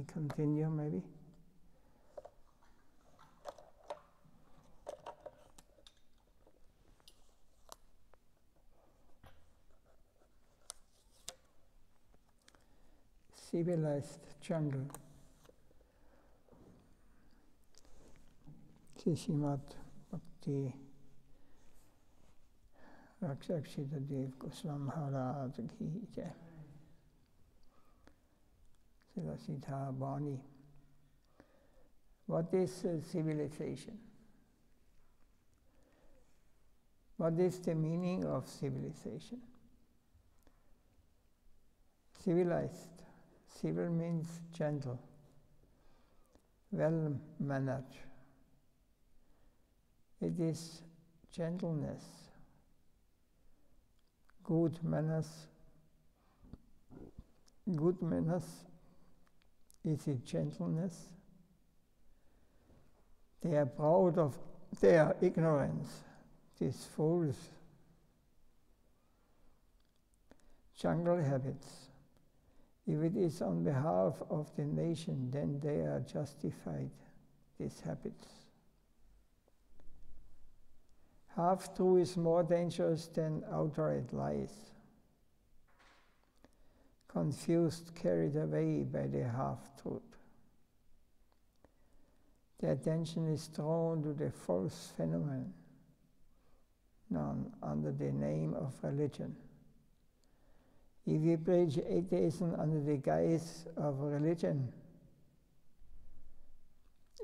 We continue maybe. Civilized jungle. Srimad Bhakti Rakshakshitadev Goswami Maharaj ki jai. Siddha Bani. What is civilization? What is the meaning of civilization? Civilized. Civil means gentle, well-mannered. It is gentleness, good manners. Good manners, is it gentleness? They are proud of their ignorance, these fools. Jungle habits. If it is on behalf of the nation, then they are justified, these habits. Half-truth is more dangerous than outright lies. Confused, carried away by the half-truth. The attention is drawn to the false phenomenon under the name of religion. If we preach atheism under the guise of religion,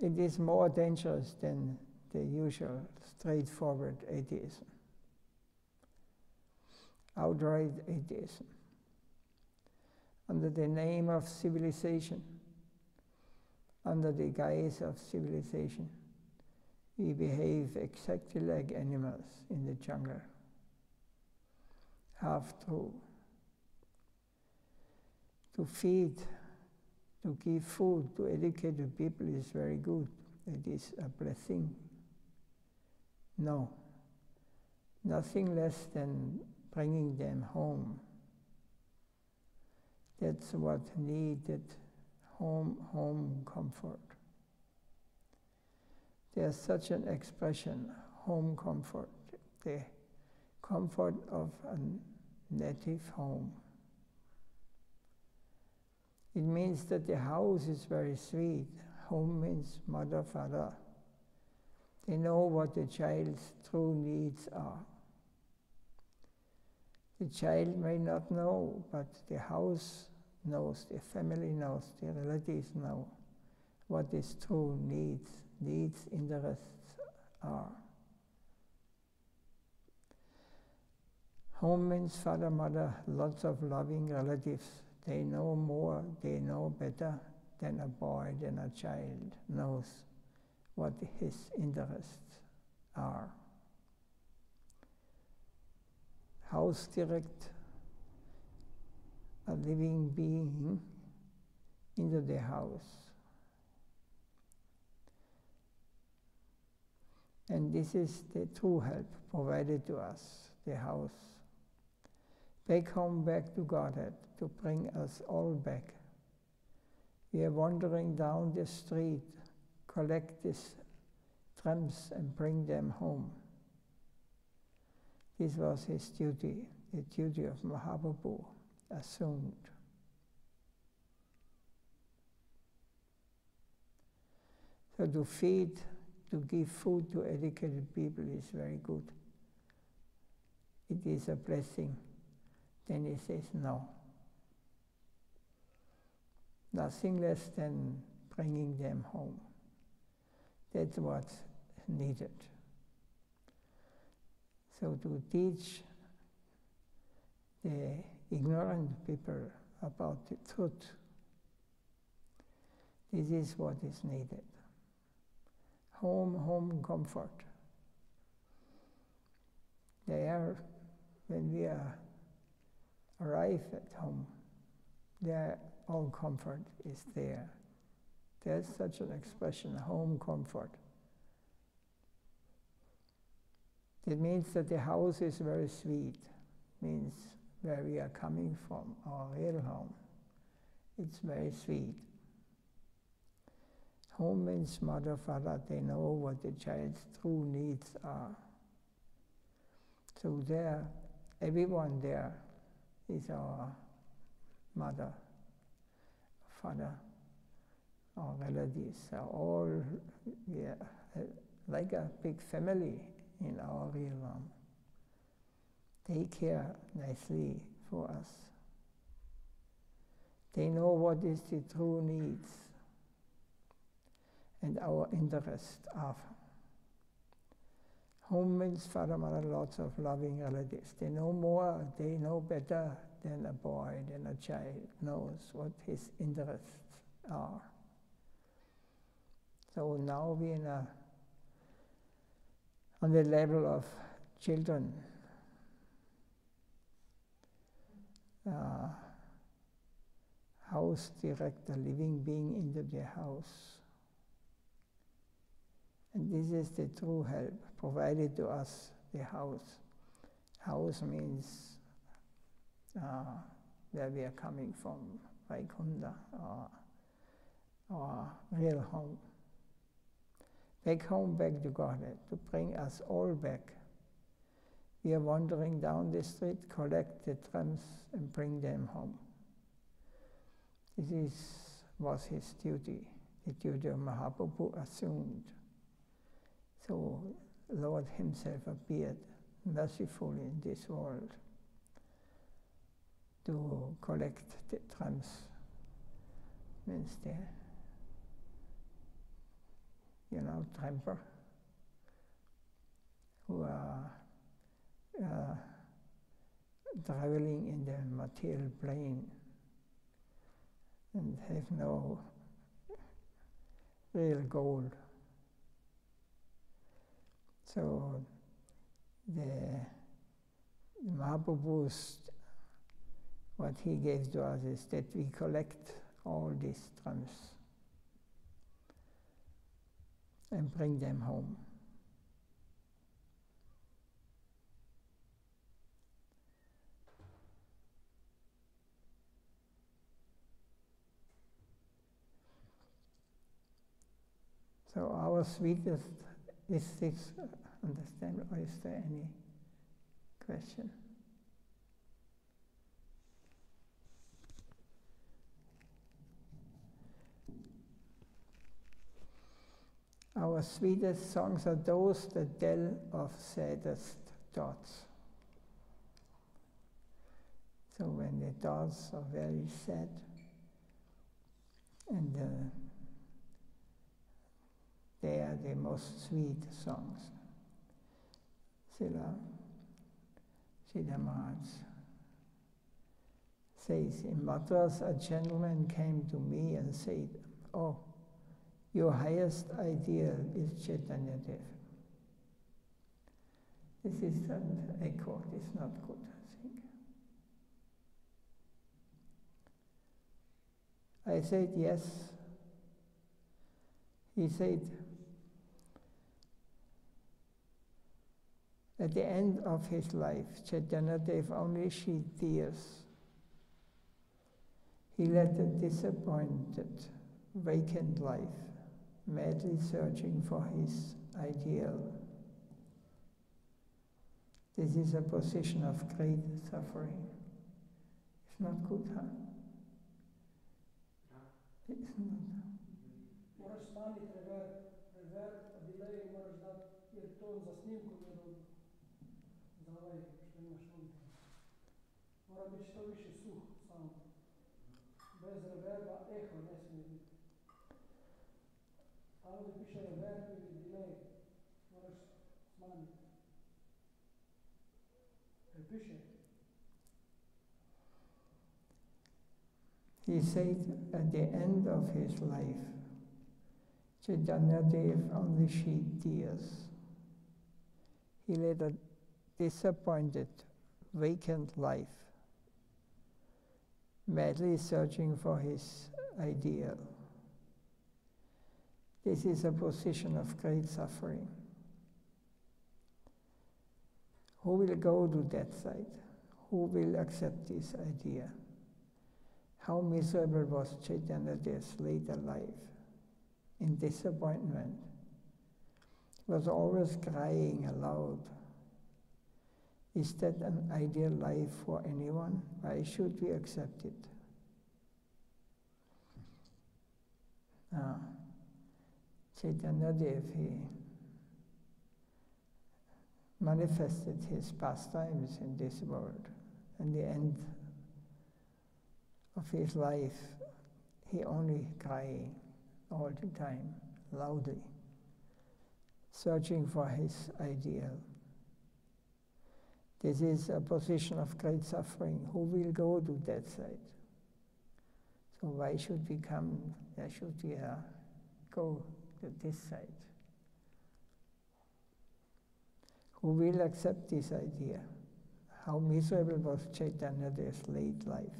it is more dangerous than the usual straightforward atheism, outright atheism. Under the name of civilization, under the guise of civilization, we behave exactly like animals in the jungle. Half-true. To feed, to give food to educated people is very good. It is a blessing. No, nothing less than bringing them home. That's what needed, home comfort. There's such an expression, home comfort, the comfort of a native home. It means that the house is very sweet. Home means mother, father. They know what the child's true needs are. The child may not know, but the house knows, the family knows, the relatives know what his true needs, interests are. Home means father, mother, lots of loving relatives. They know more, they know better than a boy, than a child knows what his interests are. House direct a living being into the house. And this is the true help provided to us, the house. Back home, back to Godhead, to bring us all back. We are wandering down the street, collect these tramps and bring them home. This was his duty, the duty of Mahaprabhu, assumed. So to feed, to give food to educated people is very good. It is a blessing. Then he says no. Nothing less than bringing them home. That's what's needed. So to teach the ignorant people about the truth, this is what is needed. Home comfort. There, when we arrive at home, there all comfort is there. There's such an expression, home comfort. It means that the house is very sweet, means where we are coming from, our real home. It's very sweet. Home means mother, father, they know what the child's true needs are. So there, everyone there is our mother, father, our relatives are all like a big family in our real realm. They care nicely for us. They know what is the true needs and our interests are. Home means father, mother, lots of loving relatives. They know more, they know better than a boy, than a child knows what his interests are. So now we're on the level of children. House director, living being into the house. And this is the true help provided to us, the house. House means where we are coming from, Vaikuntha, our real home. Back home, back to Godhead, to bring us all back. We are wandering down the street, collect the trams and bring them home. This was his duty, the duty of Mahaprabhu assumed. So Lord himself appeared mercifully in this world to collect the trams, means the tramper, who are traveling in the material plane and have no real goal. So the Mahaprabhu's, what he gave to us is that we collect all these trams and bring them home. So our sweetest is this, understand, or is there any question? Our sweetest songs are those that tell of saddest thoughts. So when the thoughts are very sad, and they are the most sweet songs. Srila Maharaj says, in Madras a gentleman came to me and said, "Oh, your highest ideal is Chaitanya Dev." This is an echo, it's not good, I think. I said, yes. He said, at the end of his life, Chaitanya Dev only shed tears. He led a disappointed, vacant life, madly searching for his ideal. This is a position of great suffering. It's not good, huh? It's not. Moraš stani prevert, a delay moraš dati, jer ton za snimkom je dobro. Za ovaj što imaš audio. Mora biti što više suh sound. Bez reverba, eho ne smije biti. Tamo gdje piše reverb ili delay, moraš smanjiti. Kaj piše? He said at the end of his life, Chaitanya Dev only shed tears. He led a disappointed, vacant life, madly searching for his ideal. This is a position of great suffering. Who will go to that side? Who will accept this idea? How miserable was Chaitanya Dev's later life? in disappointment. He was always crying aloud. Is that an ideal life for anyone? Why should we accept it? Chaitanya Dev, he manifested his pastimes in this world. In the end of his life, he only crying all the time, loudly, searching for his ideal. This is a position of great suffering. Who will go to that side? So why should we go to this side? Who will accept this idea? How miserable was Chaitanya Dev's late life.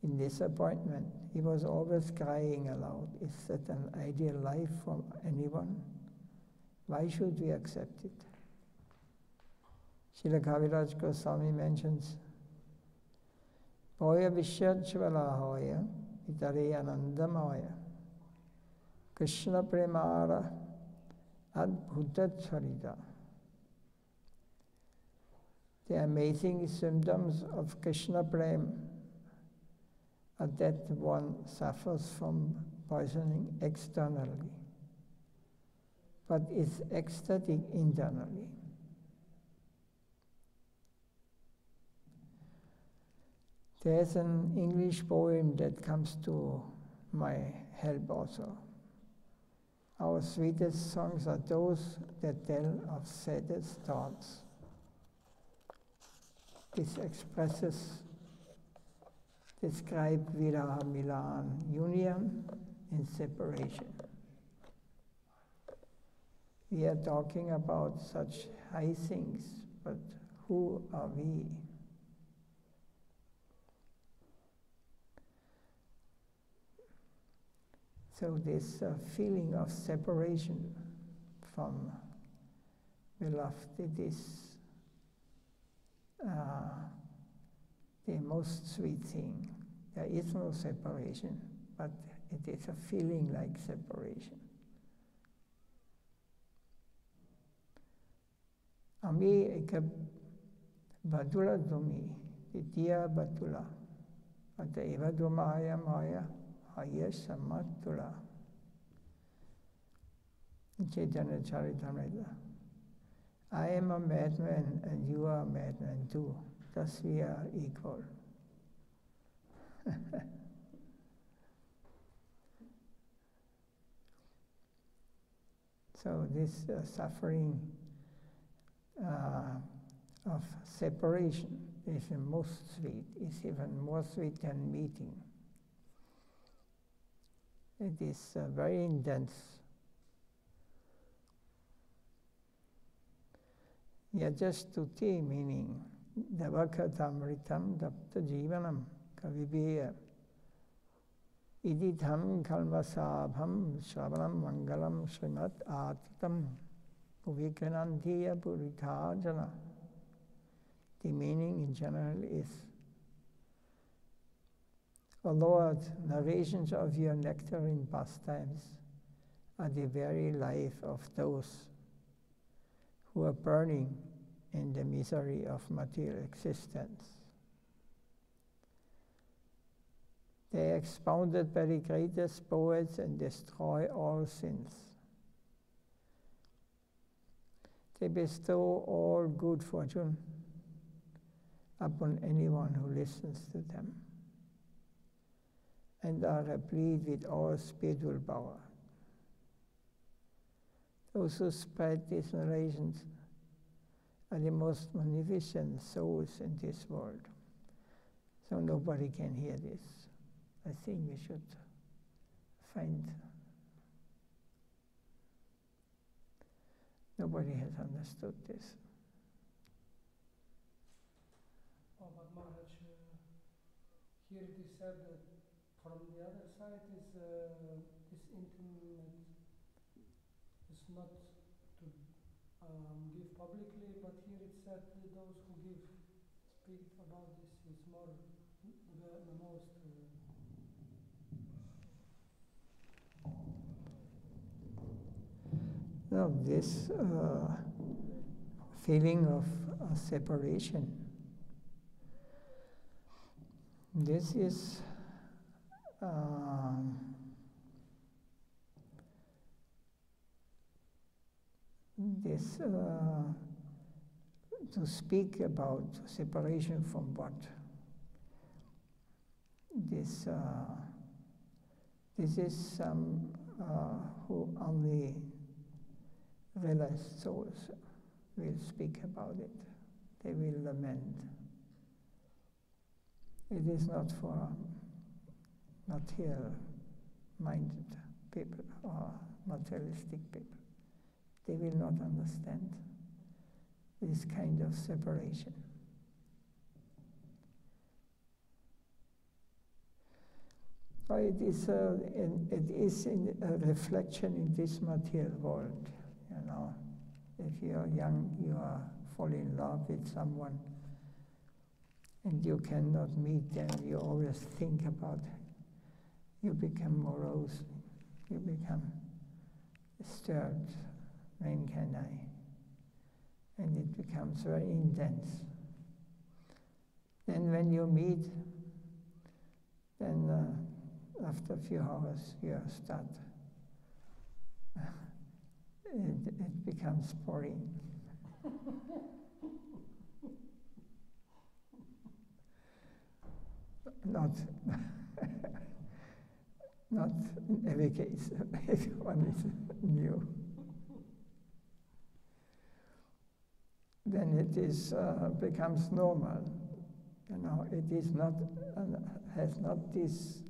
In disappointment, he was always crying aloud. Is that an ideal life for anyone? Why should we accept it? Srila Kaviraj Goswami mentions, Poya Vishyajvalahoya Itare Anandamaya Krishna Premara Adbhuta Charita. The amazing symptoms of Krishna Prem are that one suffers from poisoning externally, but is ecstatic internally. There's an English poem that comes to my help also. Our sweetest songs are those that tell of saddest thoughts. This describe viraha milan, union and separation. We are talking about such high things, but who are we? So this feeling of separation from beloved, it is the most sweet thing. There is no separation, but it is a feeling like separation. Ami eka badula dumi, titiya batula, ataiva dumaya maya, haya samatula. Chaitanya Charitamrita. I am a madman and you are a madman too. Thus we are equal. So this suffering of separation is the most sweet. It's even more sweet than meeting. It is very intense. Yajastuti meaning Davakatamritam Dapta Jivanam Kavibeya Iditham Kalvasabham Shravanam Mangalam Srimad Atitam Uvikanantiya Puritajana. The meaning in general is, O Lord, narrations of your nectarine pastimes are the very life of those who are burning in the misery of material existence. They are expounded by the greatest poets and destroy all sins. They bestow all good fortune upon anyone who listens to them, and are replete with all spiritual power. Those who spread these narrations are the most magnificent souls in this world. So nobody can hear this. I think we should find. Nobody has understood this. Oh, but Maharaj, here it is said that from the other side is this intimate is not to give publicly, but here it said that those who speak about this is more the most well, this feeling of separation, this is to speak about separation from what? This is some who only realized souls will speak about it. They will lament. It is not for material-minded people or materialistic people. They will not understand this kind of separation. It is a reflection in this material world, you know. If you are young, you are fall in love with someone, and you cannot meet them. You always think about. You become morose. You become disturbed. When can I? And it becomes very intense. Then when you meet, then after a few hours you start. It becomes boring. Not in every case, if one is new. Then it is becomes normal. You know, it is not has not this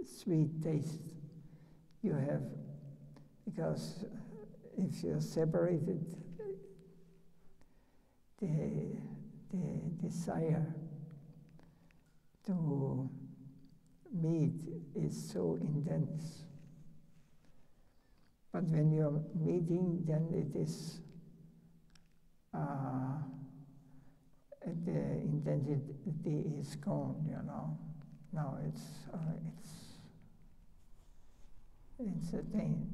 sweet taste you have, because if you're separated, the desire to meet is so intense. But when you're meeting, then it is the intensity is gone. You know, now it's a thing.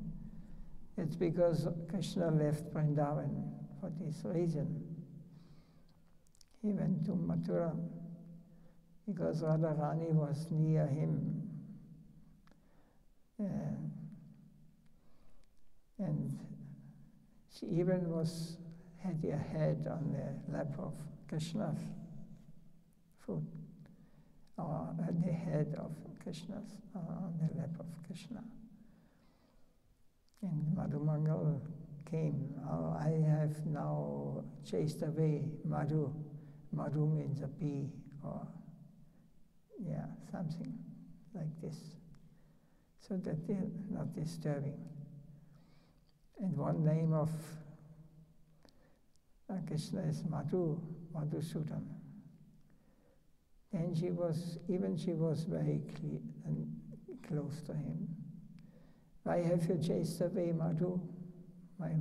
It's because Krishna left Vrindavan for this reason. He went to Mathura because Radharani was near him. And she even had her head on the lap of Krishna's foot, or the head of Krishna's on the lap of Krishna. And Madhumangal came. I have now chased away Madhu. Madhu means a bee, or something like this, so that they're not disturbing. And one name of Krishna is Madhusudan. And she was very close to him. Why have you chased away Madhu, my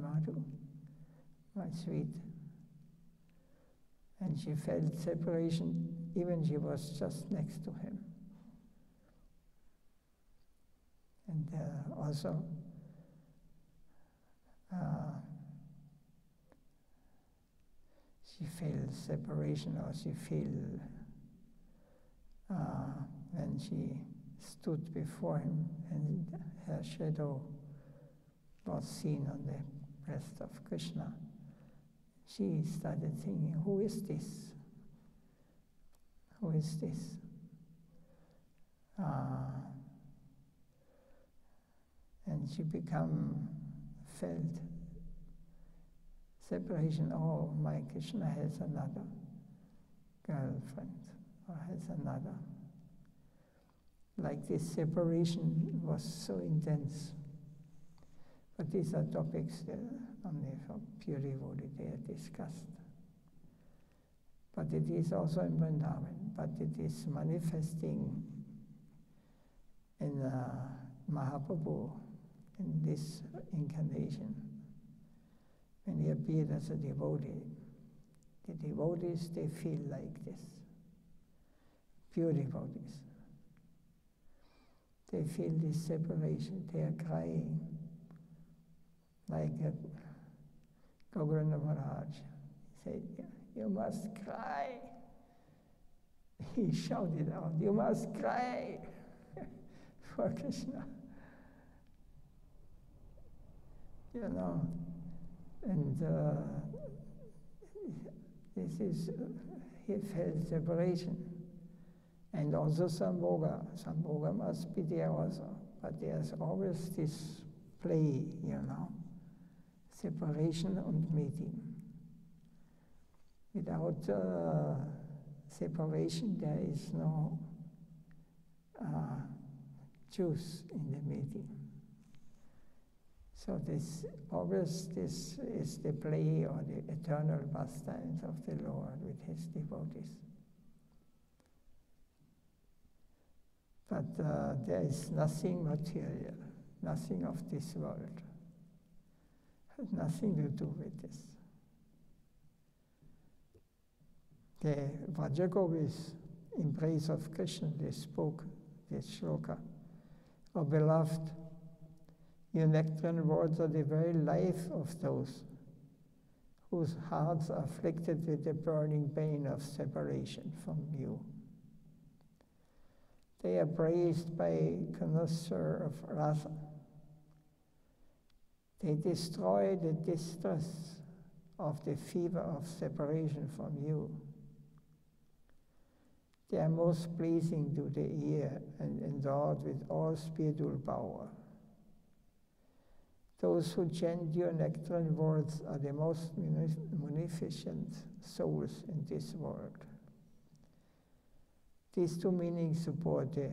sweet? And she felt separation, even she was just next to him. And also, she felt separation, or she felt when she stood before him and her shadow was seen on the breast of Krishna. She started thinking, who is this? Who is this? And she felt separation. Oh, my Krishna has another girlfriend, or has another. Like this separation was so intense. But these are topics only for pure devotee, they are discussed. But it is also in Vrindavan, but it is manifesting in Mahaprabhu in this incarnation. When he appeared as a devotee, the devotees, they feel like this. Pure devotees. They feel this separation, they are crying. like Govinda Maharaj. He said, you must cry. He shouted out, you must cry for Krishna. You know, and this is, he felt separation. And also Sambhoga. Sambhoga must be there also. But there's always this play, you know, separation and meeting. Without separation, there is no juice in the meeting. So this is the play or the eternal pastimes of the Lord with his devotees. But there is nothing material, nothing of this world. Has nothing to do with this. The Vrajagovis, in praise of Krishna, they spoke this shloka. O beloved, your nectarine words are the very life of those whose hearts are afflicted with the burning pain of separation from you. They are praised by connoisseur of Radha. They destroy the distress of the fever of separation from you. They are most pleasing to the ear and endowed with all spiritual power. Those who chant your nectarine words are the most munificent souls in this world. These two meanings support the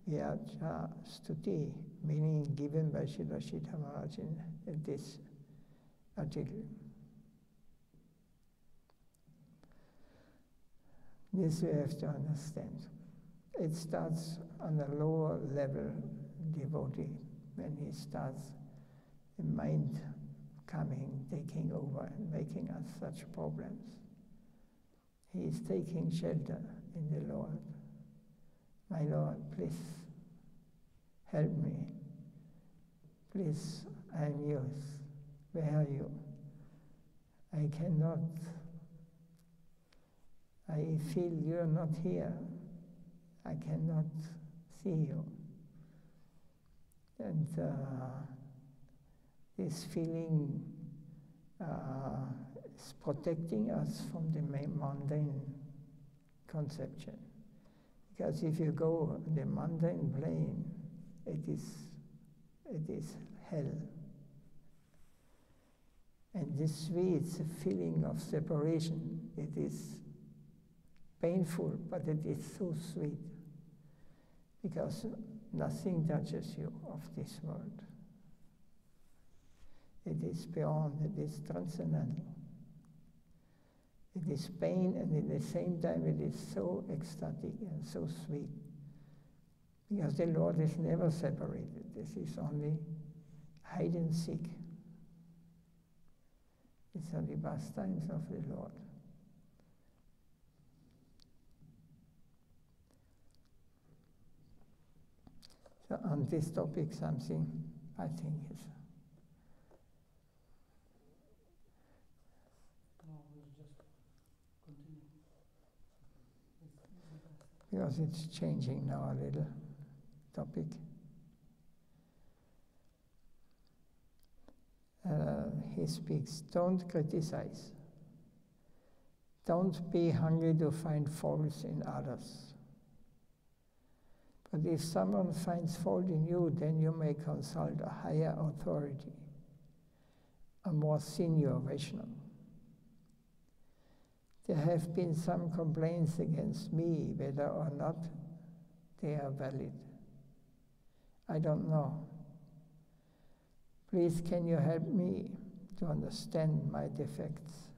Vyaja Stuti, meaning given by Srila Sridhar Maharaj in this article. This we have to understand. It starts on a lower level devotee, when he starts the mind coming, taking over, and making us such problems. He is taking shelter in the Lord. My Lord, please help me. Please, I am yours. Where are you? I cannot. I feel you are not here. I cannot see you. And this feeling is protecting us from the mundane conception. Because if you go the mundane plane, it is hell. And this sweet feeling of separation, it is painful, but it is so sweet. Because nothing touches you of this world. It is beyond, it is transcendental. It is pain, and at the same time it is so ecstatic and so sweet. Because the Lord is never separated. This is only hide and seek. It's only pastimes of the Lord. So on this topic, something I think is. Because it's changing now a little topic. He speaks, don't criticize. Don't be hungry to find faults in others. But if someone finds fault in you, then you may consult a higher authority, a more senior Vaishnava. There have been some complaints against me, whether or not they are valid. I don't know. Please, can you help me to understand my defects?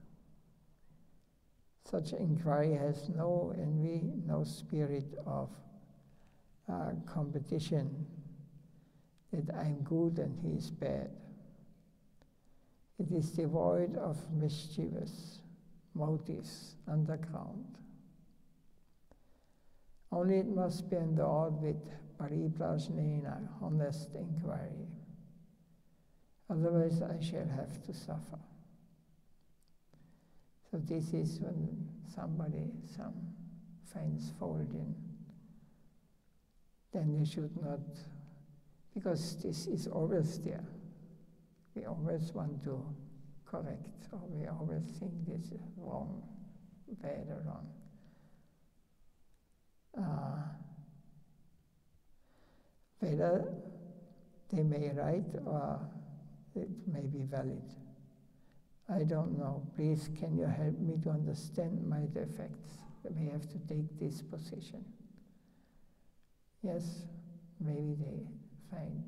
Such inquiry has no envy, no spirit of competition, that I'm good and he is bad. It is devoid of mischievous motives underground. Only it must be endowed with pariprajnena, honest inquiry. Otherwise I shall have to suffer. So this is when somebody finds fault in, then we should not, because this is always there. We always want to correct, or we always think this is wrong, bad or wrong. Whether they may write or it may be valid, I don't know. Please, can you help me to understand my defects? We have to take this position. Yes, maybe they find,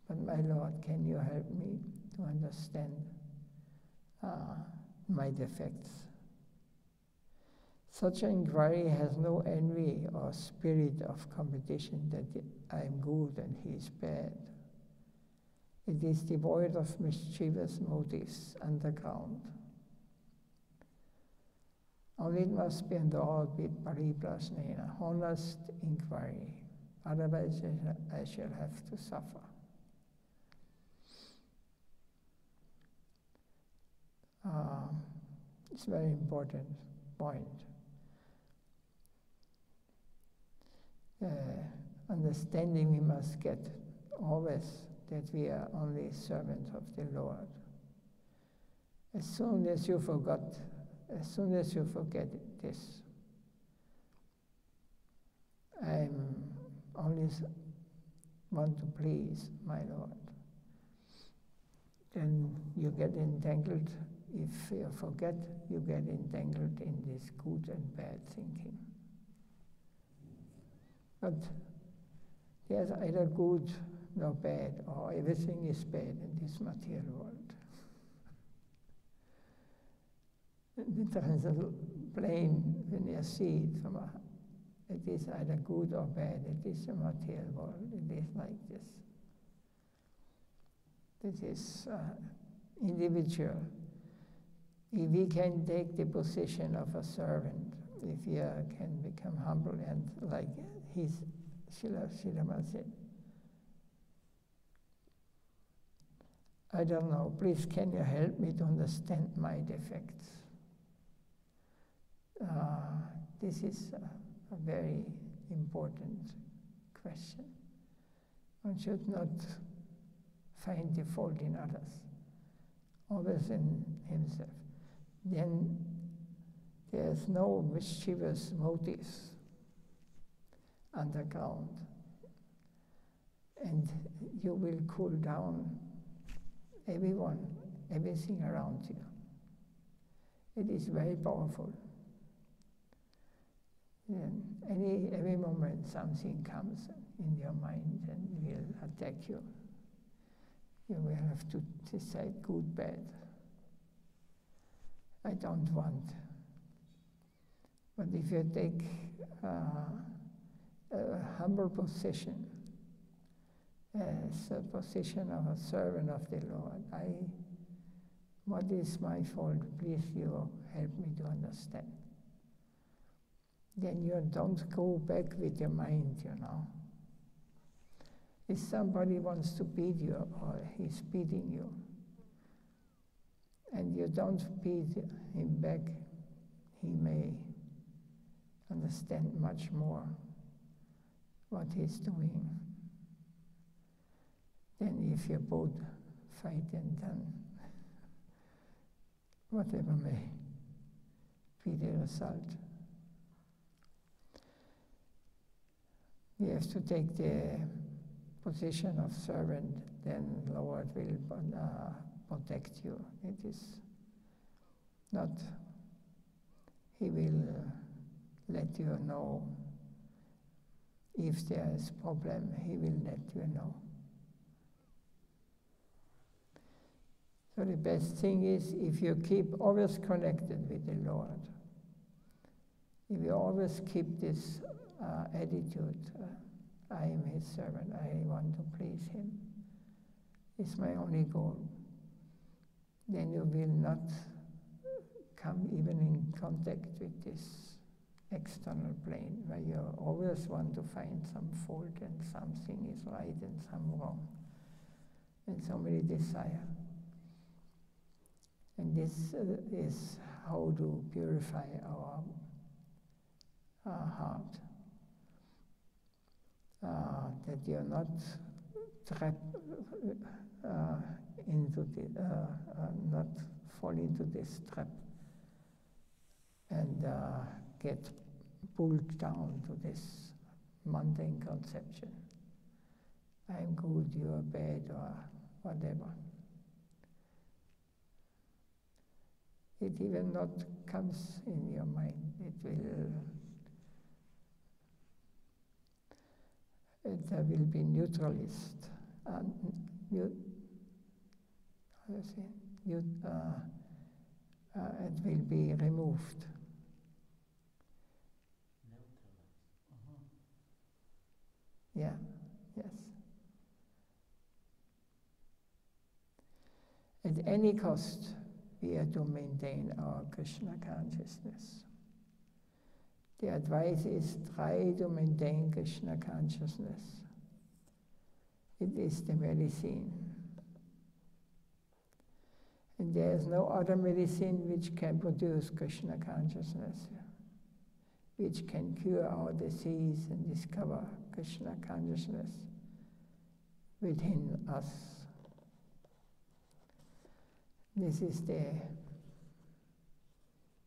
but my Lord, can you help me to understand my defects? Such an inquiry has no envy or spirit of competition that I am good and he is bad. It is devoid of mischievous motives underground. Only it must be endowed with pariprasnena, honest inquiry. Otherwise I shall have to suffer. It's a very important point. Understanding we must get always that we are only servants of the Lord. As soon as you forget this, I only want to please my Lord, then you get entangled. If you forget, you get entangled in this good and bad thinking. But there's either good nor bad, or everything is bad in this material world. The plane, when you see it it is either good or bad. It is a material world. It is like this. This is individual. If we can take the position of a servant, if we can become humble and like his Srila said, I don't know, please can you help me to understand my defects? This is a very important question. One should not find the fault in others, always in himself. Then there's no mischievous motives underground, and you will cool down everything around you. It is very powerful. And every moment something comes in your mind and will attack you. You will have to decide good, bad. I don't want. But if you take a humble position, as a position of a servant of the Lord, what is my fault? Please you help me to understand. Then you don't go back with your mind, If somebody wants to beat you or he's beating you, and you don't beat him back, he may understand much more what he's doing than if you both fight and then whatever may be the result. We have to take the position of servant, then Lord will protect you. It is not, he will let you know. If there is problem, he will let you know. So the best thing is if you keep always connected with the Lord, if you always keep this attitude, I am his servant, I want to please him, it's my only goal, then you will not come even in contact with this external plane where you always want to find some fault and something is right and some wrong. and so many desire. And this is how to purify our heart. That you're not trapped into not fall into this trap and get pulled down to this mundane conception. I'm good, you are bad, or whatever. It even not comes in your mind. There will be neutralist. It will be removed. Yeah, yes. At any cost, we are to maintain our Krishna consciousness. The advice is try to maintain Krishna consciousness. It is the medicine. And there is no other medicine which can produce Krishna consciousness, which can cure our disease and discover Krishna consciousness within us. This is the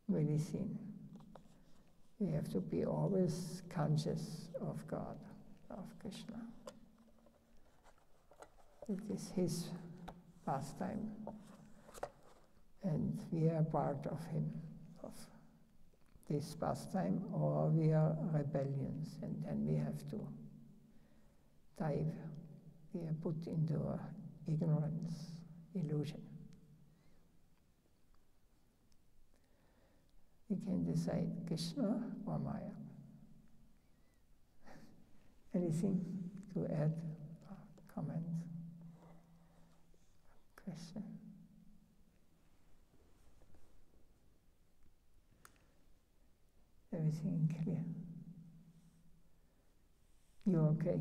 medicine. We have to be always conscious of God, of Krishna. It is His pastime, and we are part of Him, of this pastime, or we are rebellions, and then we have to dive. We are put into ignorance, illusion. We can decide Krishna or Maya. Anything to add? Comment? Question? Everything clear? You okay?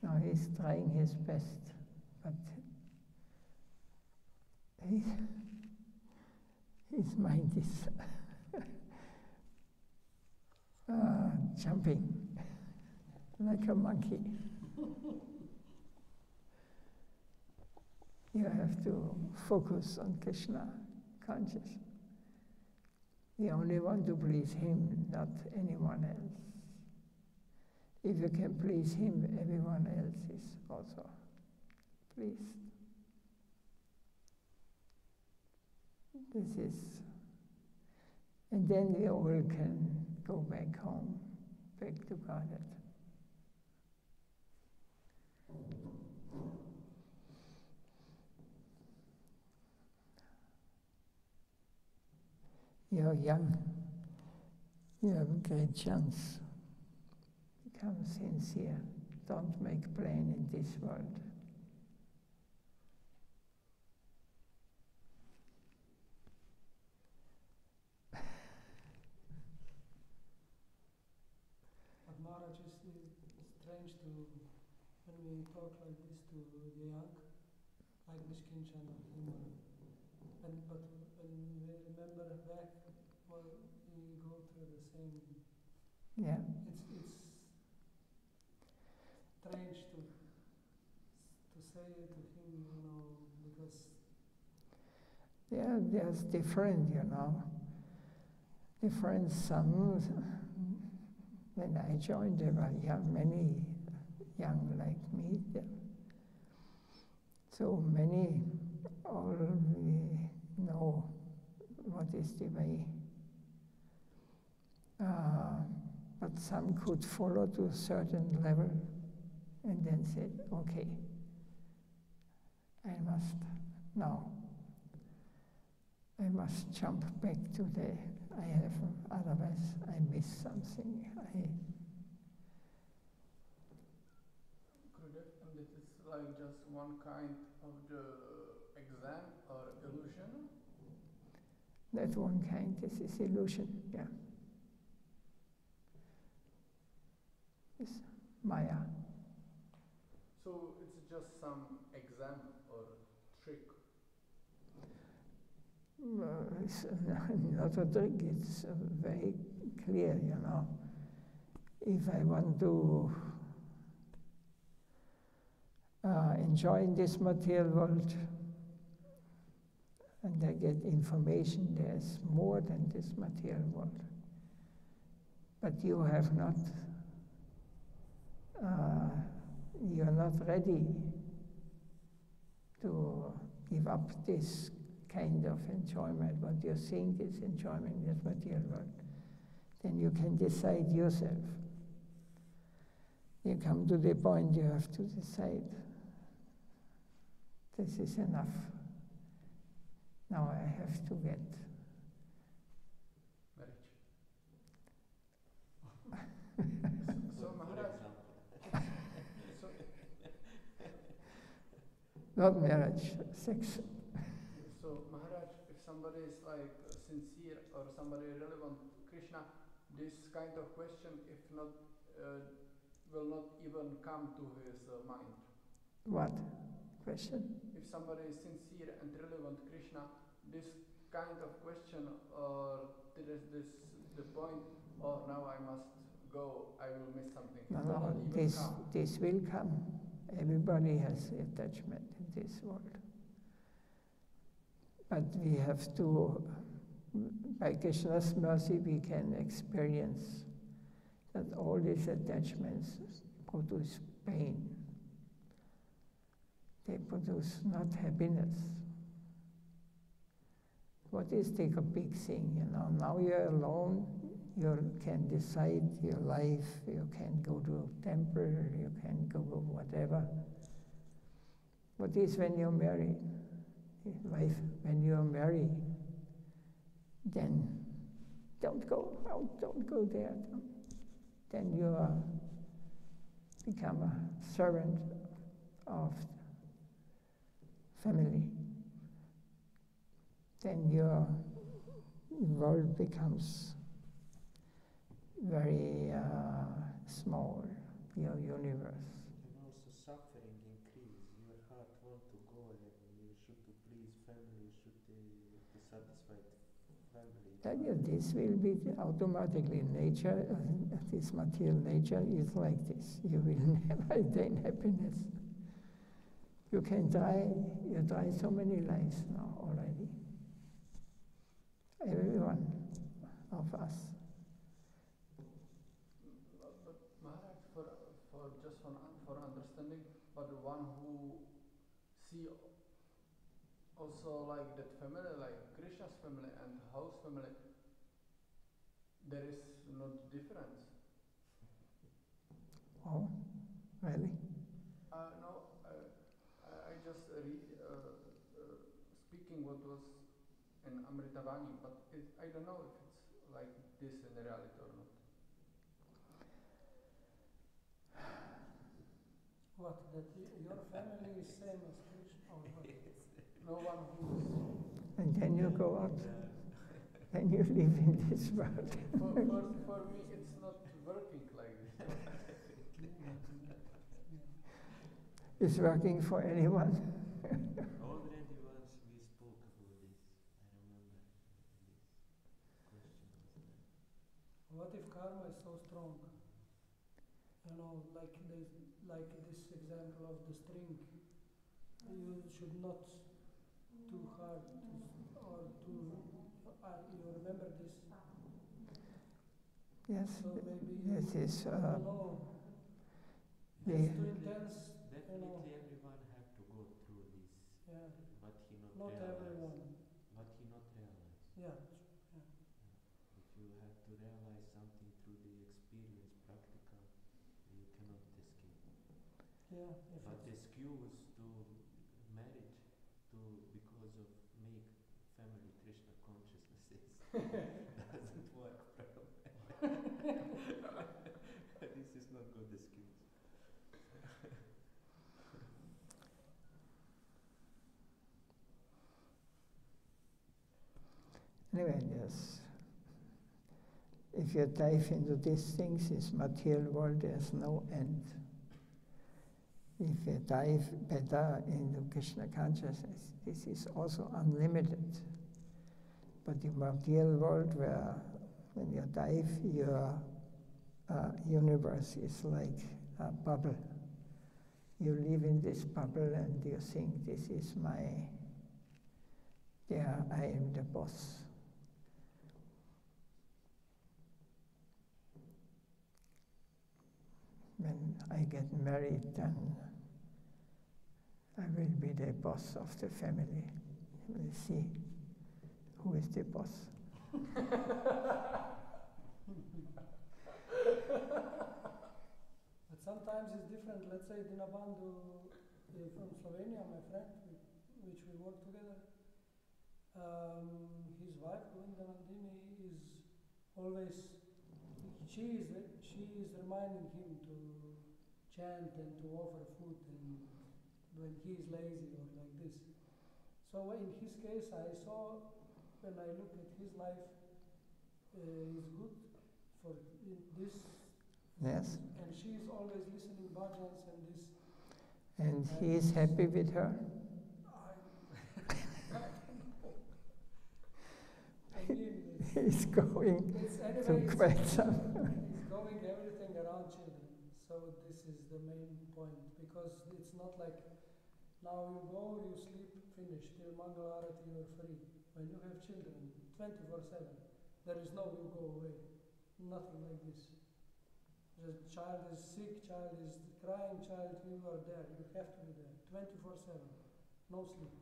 No, he's trying his best, but his mind is jumping like a monkey. You have to focus on Krishna consciousness. We only want to please Him, not anyone else. If you can please Him, everyone else is also pleased. This is, and then we all can go back home, back to Godhead. You're young. You have a great chance. Become sincere. Don't make plan in this world. But Maharaj, is strange to, when we talk like this to the young, like Nishkinchana, but when we remember back, well, we go through the same. Yeah. It's strange to say to him, because Yeah, there's different, different some. When I joined, there were many young like me. So many, all we know what is the way. But some could follow to a certain level and then said, okay, I must jump back to otherwise I miss something. Gurudev, and this is like just one kind of the exam or illusion? That one kind, this is illusion, yeah. It's Maya. So it's just some exam or trick? It's not a trick, it's very clear, you know. If I want to enjoy this material world, and I get information, there's more than this material world. But you have not, you're not ready to give up this kind of enjoyment, what you think is enjoyment in this material world. Then you can decide yourself. You come to the point you have to decide, this is enough. Now I have to get marriage. So Maharaj, so, not marriage, sex. So Maharaj, if somebody is like sincere or somebody relevant to Krishna, this kind of question, if not, will not even come to his mind. What question? If somebody is sincere and relevant Krishna, this kind of question, or there is this the point, oh now I must go, I will miss something. No, this will come. Everybody has attachment in this world. But we have to, by Krishna's mercy, we can experience that all these attachments produce pain. They produce not happiness. What is the big thing, you know? Now you're alone, you can decide your life, you can go to a temple, you can go whatever. What is when you're married? Wife, when you're married, then don't go out, don't go there. Then you become a servant of family. Then your world becomes very small, your universe. And also suffering increase. Your heart want to go and you should to please family, you should to satisfy family. Tell you, this will be automatically nature, this material nature is like this. You will never attain happiness. You can you try so many lives now already. Every one of us. But Maharaj, for understanding, but the one who see also like that family, like Krishna's family and house family, there is no difference. Oh, really? No, I just speaking what was in Amritavani, but I don't know if it's like this in reality or not. What, that your family is same as Krishna or what? No one who's... And then you go out, and you live in this world. for me, it's not working like this. It's working for anyone. Already once we spoke about this. I remember this question was there. What if karma is so strong? You know, like this example of the string. You should not too hard or too. You remember this? Yes, So maybe this is. I don't know. It's too intense. Definitely everyone have to go through this. Yeah. But he not Not realize. everyone. But he not realize. Yeah. If you have to realize something through the experience, practical, you cannot escape. Yeah. But the excuse to marriage because of make family Krishna consciousnesses doesn't work properly. This is not good excuse. Anyway, yes. If you dive into these things, this material world, there's no end. If you dive better into Krishna consciousness, this is also unlimited. But the material world, where when you dive, your universe is like a bubble. You live in this bubble and you think, this is I am the boss. When I get married, then I will be the boss of the family. We'll see who is the boss. But sometimes it's different. Let's say Dinabandu from Slovenia, my friend, which we work together, his wife, Govinda is always, she is reminding him to chant and to offer food and when he is lazy or like this. So in his case, I saw, when I look at his life, is good for this. Yes. And she is always listening bhajans and this. And he is happy with her? He's going to quite some. He's going everything around children. So this is the main point, because it's not like now you go, you sleep, finish, till Mangala Arati you're free. When you have children, 24/7, there is no you go away. Nothing like this. The child is sick, child is crying, child, you are there. You have to be there, 24/7, no sleep.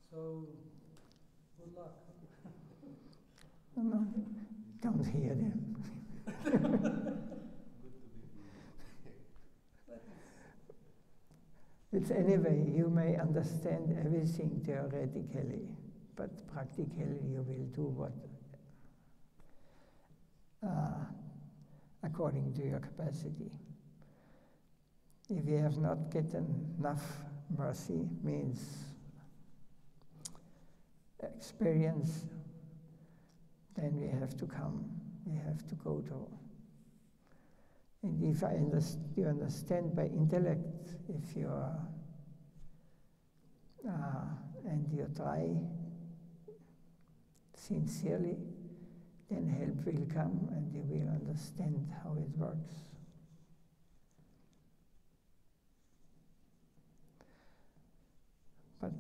So, good luck. No, don't hear them. It's anyway, you may understand everything theoretically, but practically you will do what according to your capacity. If you have not gotten enough mercy, means experience, then we have to come, we have to go to. And if you understand by intellect, if you are, and you try sincerely, then help will come and you will understand how it works. But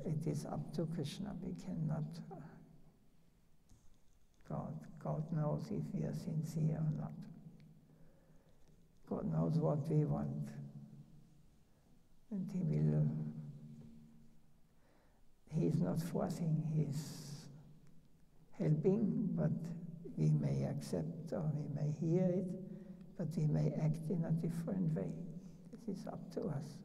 it is up to Krishna. We cannot, God knows if we are sincere or not. God knows what we want. And He is not forcing, He is helping, but we may accept or we may hear it, but we may act in a different way. This is up to us.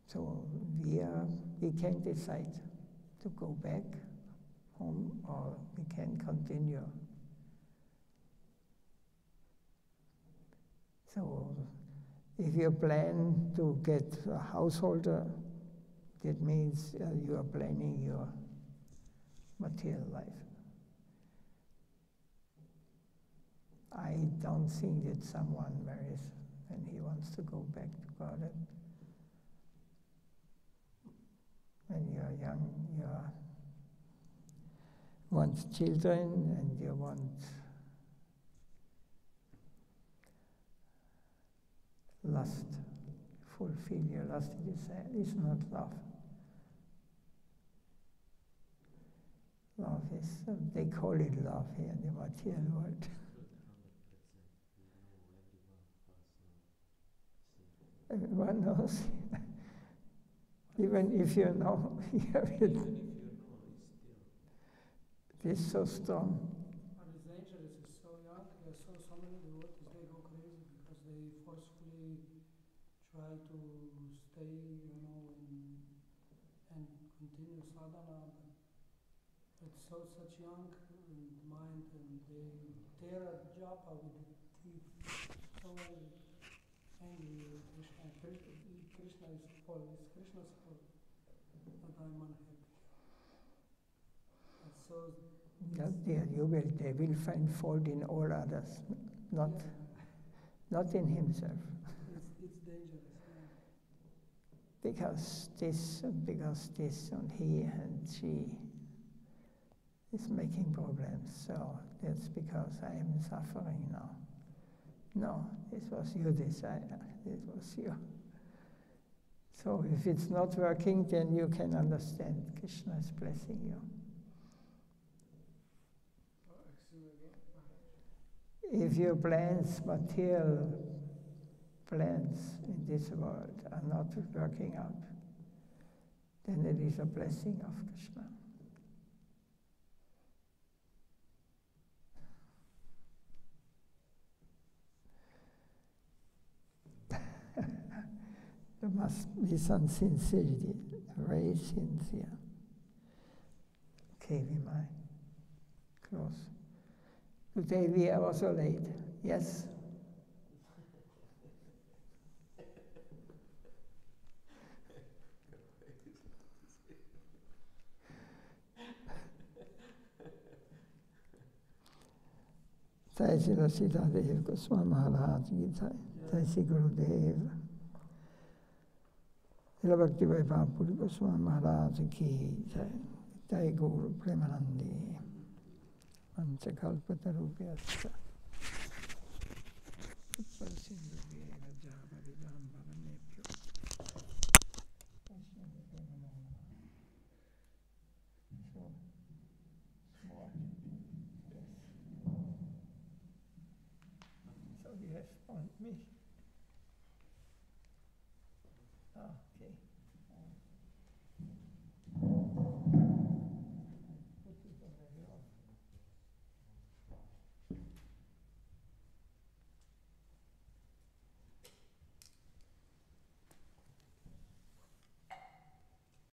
So we can decide to go back home or we can continue. So if you plan to get a householder, that means you are planning your material life. I don't think that someone marries when he wants to go back to God. When you are young, you want children and you want lust, fulfill your lust desire. It's not love. Love is, they call it love here in the material world. Everyone knows. Even if you know, it's so strong. And it's dangerous, it's so young, there's so many devotees, they go crazy because they forcefully try to stay, and continue sadhana. It's such young mind, and they tear a japa with so angry with Krishna. Krishna is fault. It's Krishna's fault that I'm unhappy. And so they will find fault in all others, not in himself. It's dangerous. Because this and he and she is making problems. So that's because I am suffering now. No, this was you decided. It was you. So if it's not working, then you can understand Krishna is blessing you. If your plans, material plans in this world are not working out, then it is a blessing of Krishna. There must be some sincerity, very sincere. Okay, we might close. Today we are also late. Yes? Jai Shri Sitadev Goswami Maharaj ki jai. Jai Shri Gurudev. Shri Bhakti Vaikuntha Goswami Maharaj ki jai. Jai Guru Premanandi. Panchakalpatarubhyascha. Sindhubhyeva Javavidam Bhavanebhyo. So you have found me.